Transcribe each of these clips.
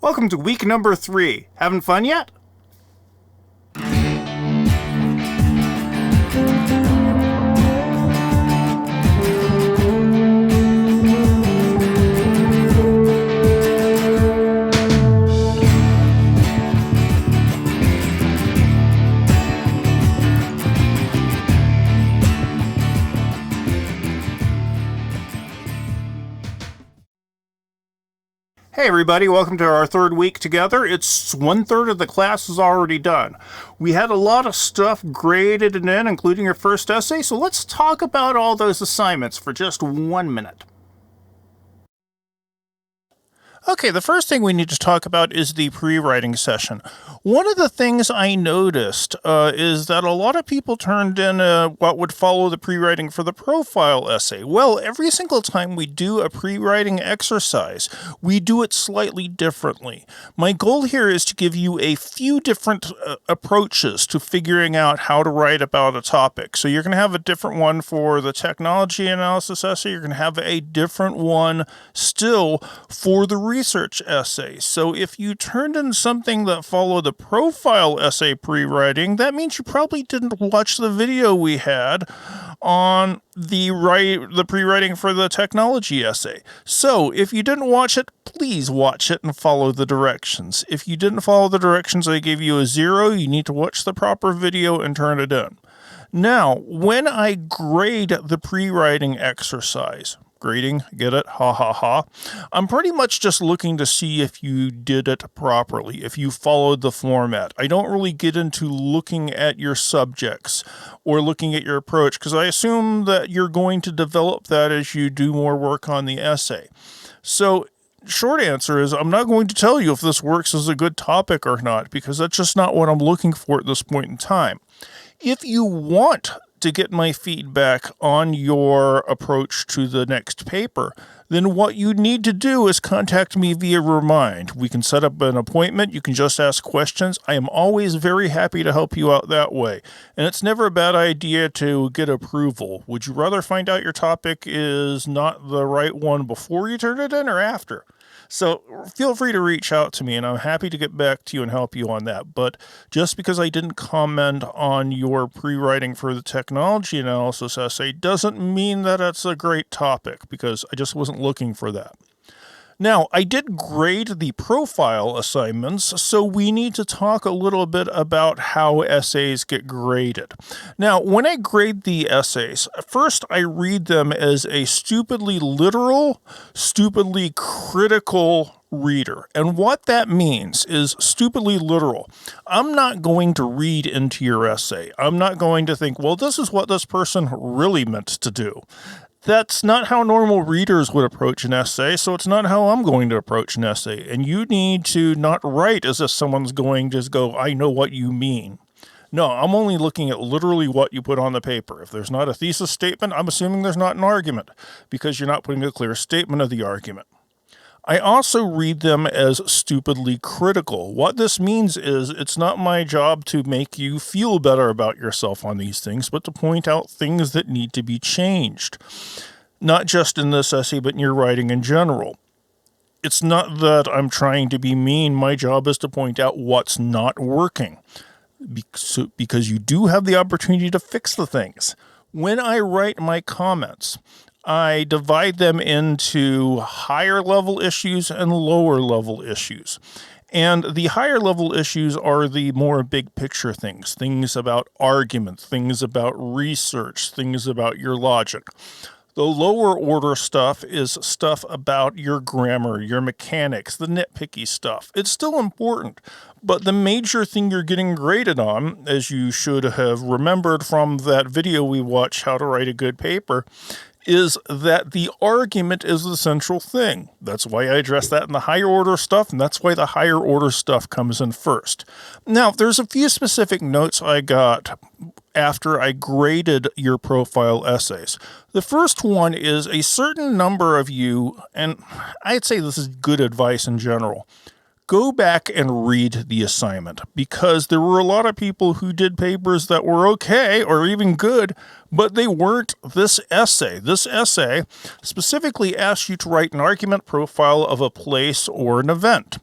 Welcome to week number 3. Having fun yet? Hey everybody, welcome to our third week together. It's 1/3 of the class is already done. We had a lot of stuff graded and in, including your first essay, so let's talk about all those assignments for just 1 minute. Okay, the first thing we need to talk about is the pre-writing session. One of the things I noticed is that a lot of people turned in what would follow the pre-writing for the profile essay. Well, every single time we do a pre-writing exercise, we do it slightly differently. My goal here is to give you a few different approaches to figuring out how to write about a topic. So you're going to have a different one for the technology analysis essay. You're going to have a different one still for the research essay. So if you turned in something that followed the profile essay pre-writing, that means you probably didn't watch the video we had on the pre-writing for the technology essay. So if you didn't watch it, please watch it and follow the directions. If you didn't follow the directions, I gave you a 0. You need to watch the proper video and turn it in. Now, when I grade the pre-writing exercise, grading, get it? Ha ha ha. I'm pretty much just looking to see if you did it properly, if you followed the format. I don't really get into looking at your subjects or looking at your approach because I assume that you're going to develop that as you do more work on the essay. So, short answer is I'm not going to tell you if this works as a good topic or not because that's just not what I'm looking for at this point in time. If you want to get my feedback on your approach to the next paper, then what you need to do is contact me via Remind. We can set up an appointment. You can just ask questions. I am always very happy to help you out that way. And it's never a bad idea to get approval. Would you rather find out your topic is not the right one before you turn it in or after? So feel free to reach out to me, and I'm happy to get back to you and help you on that. But just because I didn't comment on your pre-writing for the technology analysis essay doesn't mean that it's a great topic, because I just wasn't looking for that. Now, I did grade the profile assignments, so we need to talk a little bit about how essays get graded. Now, when I grade the essays, first I read them as a stupidly literal, stupidly critical reader. And what that means is stupidly literal. I'm not going to read into your essay. I'm not going to think, well, this is what this person really meant to do. That's not how normal readers would approach an essay, so it's not how I'm going to approach an essay. And you need to not write as if someone's going to just go, I know what you mean. No, I'm only looking at literally what you put on the paper. If there's not a thesis statement, I'm assuming there's not an argument, because you're not putting a clear statement of the argument. I also read them as stupidly critical. What this means is it's not my job to make you feel better about yourself on these things, but to point out things that need to be changed. Not just in this essay, but in your writing in general. It's not that I'm trying to be mean. My job is to point out what's not working, because you do have the opportunity to fix the things. When I write my comments, I divide them into higher level issues and lower level issues. And the higher level issues are the more big picture things about argument, things about research, things about your logic. The lower order stuff is stuff about your grammar, your mechanics, the nitpicky stuff. It's still important, but the major thing you're getting graded on, as you should have remembered from that video we watched, How to Write a Good Paper, is that the argument is the central thing. That's why I address that in the higher order stuff, and that's why the higher order stuff comes in first. Now, there's a few specific notes I got after I graded your profile essays. The first one is a certain number of you, and I'd say this is good advice in general, go back and read the assignment, because there were a lot of people who did papers that were okay or even good, but they weren't this essay. This essay specifically asks you to write an argument profile of a place or an event.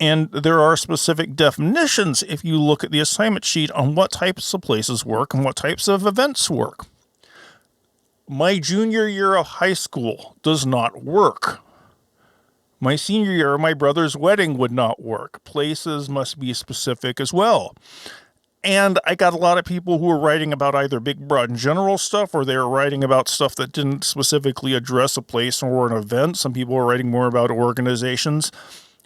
And there are specific definitions if you look at the assignment sheet on what types of places work and what types of events work. My junior year of high school does not work. My senior year of my brother's wedding would not work. Places must be specific as well. And I got a lot of people who were writing about either big, broad, and general stuff, or they were writing about stuff that didn't specifically address a place or an event. Some people were writing more about organizations.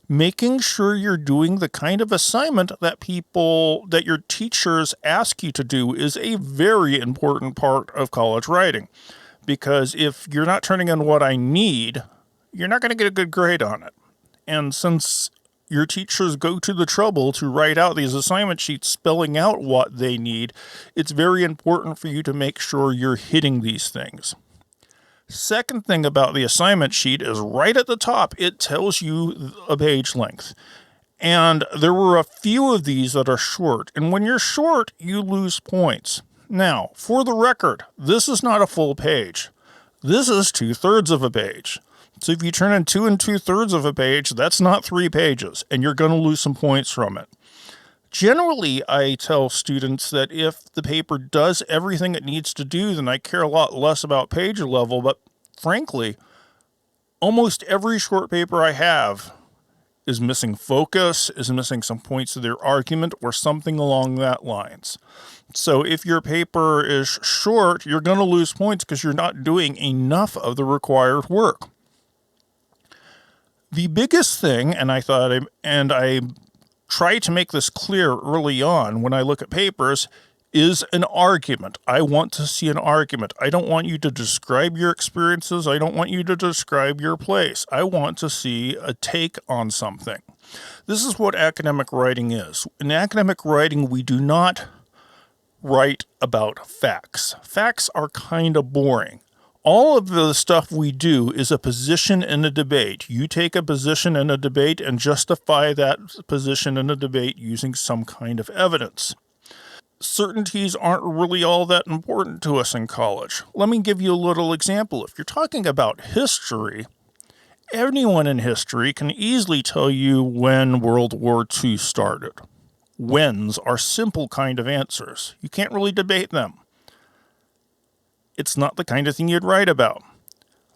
Making sure you're doing the kind of assignment that your teachers ask you to do is a very important part of college writing. Because if you're not turning in what I need, you're not going to get a good grade on it. And since your teachers go to the trouble to write out these assignment sheets spelling out what they need, it's very important for you to make sure you're hitting these things. Second thing about the assignment sheet is right at the top, it tells you a page length. And there were a few of these that are short. And when you're short, you lose points. Now, for the record, this is not a full page. This is 2/3 of a page. So if you turn in 2 2/3 of a page, that's not 3 pages, and you're going to lose some points from it. Generally, I tell students that if the paper does everything it needs to do, then I care a lot less about page level, but frankly, almost every short paper I have is missing focus, is missing some points of their argument, or something along that lines. So if your paper is short, you're going to lose points because you're not doing enough of the required work. The biggest thing, and I try to make this clear early on when I look at papers, is an argument. I want to see an argument. I don't want you to describe your experiences. I don't want you to describe your place. I want to see a take on something. This is what academic writing is. In academic writing, we do not write about facts. Facts are kind of boring. All of the stuff we do is a position in a debate. You take a position in a debate and justify that position in a debate using some kind of evidence. Certainties aren't really all that important to us in college. Let me give you a little example. If you're talking about history, anyone in history can easily tell you when World War II started. Whens are simple kind of answers. You can't really debate them. It's not the kind of thing you'd write about.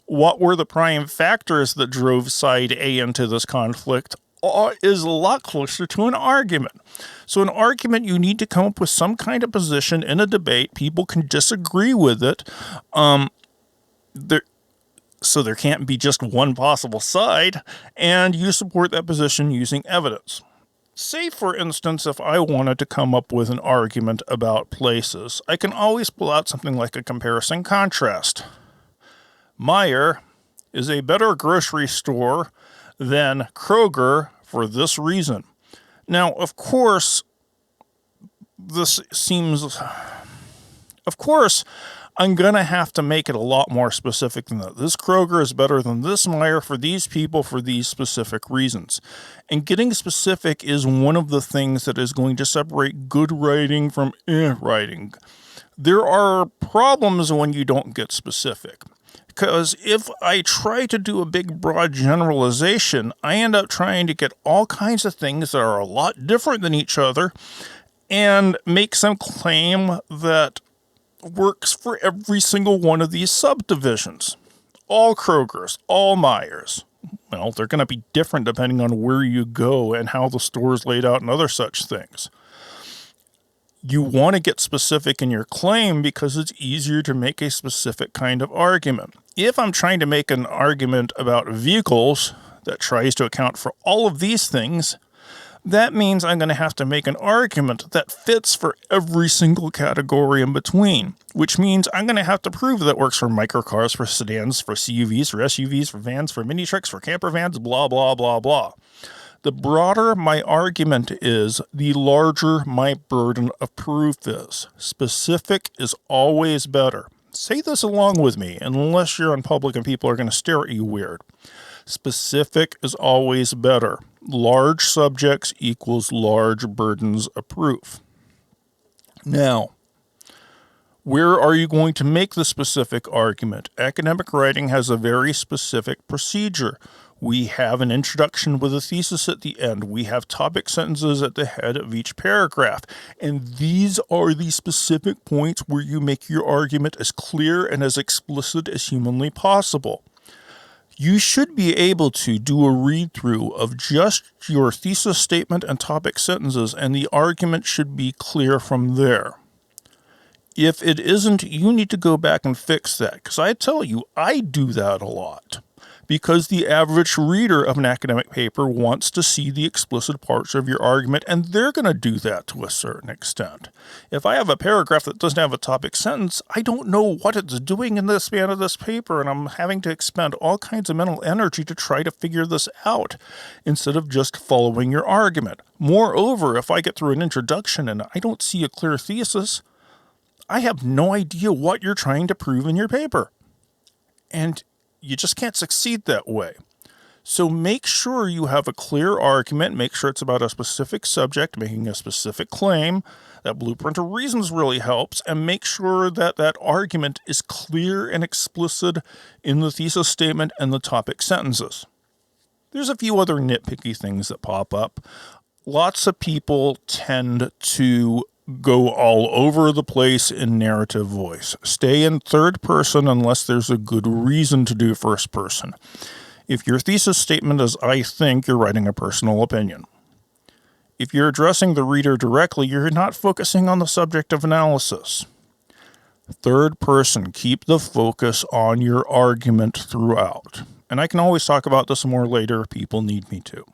What were the prime factors that drove side A into this conflict is a lot closer to an argument. So an argument, you need to come up with some kind of position in a debate. People can disagree with it. So there can't be just one possible side, and you support that position using evidence. Say, for instance, if I wanted to come up with an argument about places, I can always pull out something like a comparison contrast. Meijer is a better grocery store than Kroger for this reason. Now, of course, I'm going to have to make it a lot more specific than that. This Kroger is better than this Meijer for these people for these specific reasons. And getting specific is one of the things that is going to separate good writing from writing. There are problems when you don't get specific. Because if I try to do a big, broad generalization, I end up trying to get all kinds of things that are a lot different than each other and make some claim that works for every single one of these subdivisions. All Krogers, all Meijers. Well, they're going to be different depending on where you go and how the store is laid out and other such things. You want to get specific in your claim because it's easier to make a specific kind of argument. If I'm trying to make an argument about vehicles that tries to account for all of these things, that means I'm going to have to make an argument that fits for every single category in between, which means I'm going to have to prove that it works for microcars, for sedans, for CUVs, for SUVs, for vans, for mini trucks, for camper vans, blah, blah, blah, blah. The broader my argument is, the larger my burden of proof is. Specific is always better. Say this along with me, unless you're in public and people are going to stare at you weird. Specific is always better. Large subjects equals large burdens of proof. Now, where are you going to make the specific argument? Academic writing has a very specific procedure. We have an introduction with a thesis at the end. We have topic sentences at the head of each paragraph. And these are the specific points where you make your argument as clear and as explicit as humanly possible. You should be able to do a read-through of just your thesis statement and topic sentences, and the argument should be clear from there. If it isn't, you need to go back and fix that, because I tell you, I do that a lot. Because the average reader of an academic paper wants to see the explicit parts of your argument, and they're going to do that to a certain extent. If I have a paragraph that doesn't have a topic sentence, I don't know what it's doing in the span of this paper, and I'm having to expend all kinds of mental energy to try to figure this out, instead of just following your argument. Moreover, if I get through an introduction and I don't see a clear thesis, I have no idea what you're trying to prove in your paper. And you just can't succeed that way. So make sure you have a clear argument. Make sure it's about a specific subject, making a specific claim. That blueprint of reasons really helps. And make sure that that argument is clear and explicit in the thesis statement and the topic sentences. There's a few other nitpicky things that pop up. Lots of people tend to go all over the place in narrative voice. Stay in third person unless there's a good reason to do first person. If your thesis statement is "I think," you're writing a personal opinion. If you're addressing the reader directly, you're not focusing on the subject of analysis. Third person, keep the focus on your argument throughout. And I can always talk about this more later if people need me to.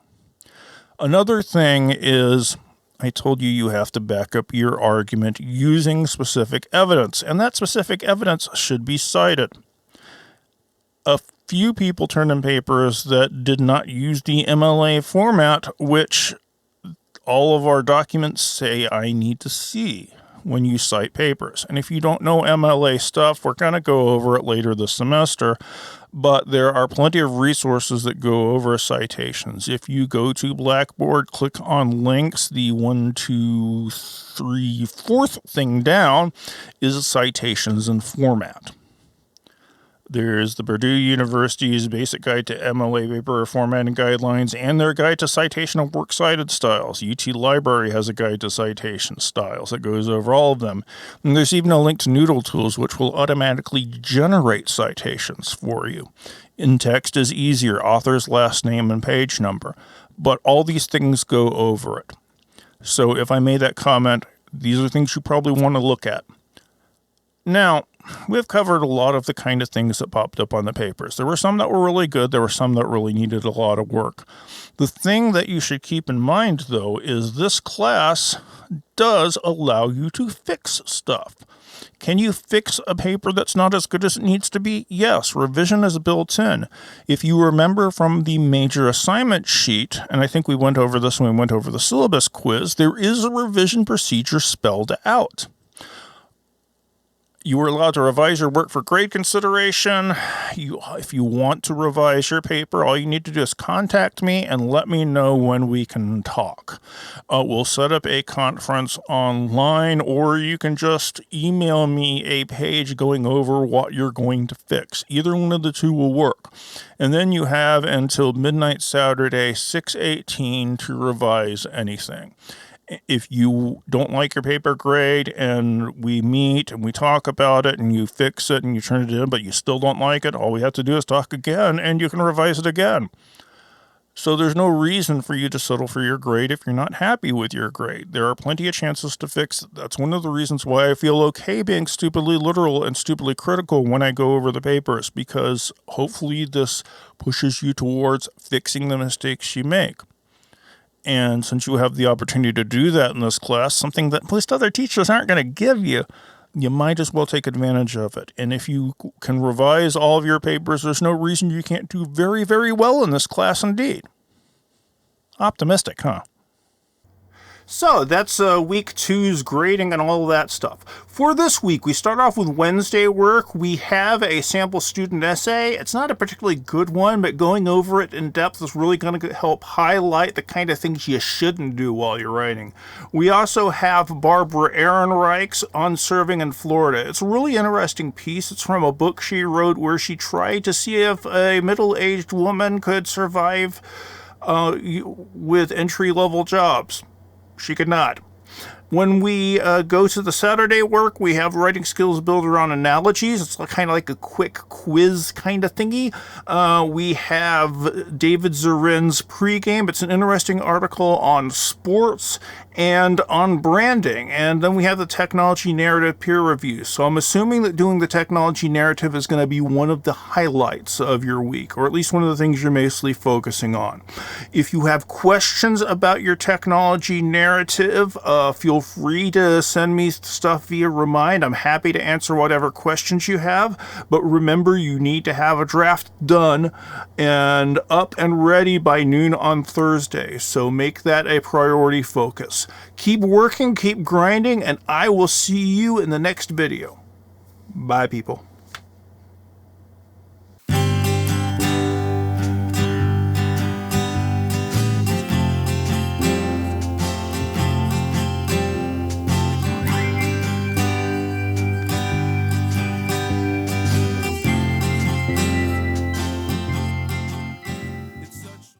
Another thing is, I told you you have to back up your argument using specific evidence, and that specific evidence should be cited. A few people turned in papers that did not use the MLA format, which all of our documents say I need to see when you cite papers. And if you don't know MLA stuff, we're going to go over it later this semester. But there are plenty of resources that go over citations. If you go to Blackboard, click on links, the 1, 2, 3, 4th thing down is citations and format. There's the Purdue University's Basic Guide to MLA Paper Formatting Guidelines and their Guide to Citation of Works Cited Styles. UT Library has a Guide to Citation Styles that goes over all of them. And there's even a link to Noodle Tools, which will automatically generate citations for you. In text is easier, author's last name and page number. But all these things go over it. So if I made that comment, these are things you probably want to look at. Now, we've covered a lot of the kind of things that popped up on the papers. There were some that were really good. There were some that really needed a lot of work. The thing that you should keep in mind, though, is this class does allow you to fix stuff. Can you fix a paper that's not as good as it needs to be? Yes, revision is built in. If you remember from the major assignment sheet, and I think we went over this when we went over the syllabus quiz, there is a revision procedure spelled out. You are allowed to revise your work for grade consideration. If you want to revise your paper, all you need to do is contact me and let me know when we can talk. We'll set up a conference online, or you can just email me a page going over what you're going to fix. Either one of the two will work. And then you have until midnight Saturday, 6/18, to revise anything. If you don't like your paper grade and we meet and we talk about it and you fix it and you turn it in, but you still don't like it, all we have to do is talk again and you can revise it again. So there's no reason for you to settle for your grade if you're not happy with your grade. There are plenty of chances to fix it. That's one of the reasons why I feel okay being stupidly literal and stupidly critical when I go over the papers, because hopefully this pushes you towards fixing the mistakes you make. And since you have the opportunity to do that in this class, something that most other teachers aren't going to give you, you might as well take advantage of it. And if you can revise all of your papers, there's no reason you can't do very, very well in this class indeed. Optimistic, huh? So that's week two's grading and all of that stuff. For this week, we start off with Wednesday work. We have a sample student essay. It's not a particularly good one, but going over it in depth is really going to help highlight the kind of things you shouldn't do while you're writing. We also have Barbara Ehrenreich's On Serving in Florida. It's a really interesting piece. It's from a book she wrote where she tried to see if a middle-aged woman could survive with entry-level jobs. She could not. When we go to the Saturday work, we have writing skills built around analogies. It's kind of like a quick quiz kind of thingy. We have David Zorin's pregame. It's an interesting article on sports and on branding. And then we have the technology narrative peer review. So I'm assuming that doing the technology narrative is going to be one of the highlights of your week, or at least one of the things you're mostly focusing on. If you have questions about your technology narrative, feel free to send me stuff via Remind. I'm happy to answer whatever questions you have, but remember, you need to have a draft done and up and ready by noon on Thursday, so make that a priority focus. Keep working, keep grinding, and I will see you in the next video. Bye, people.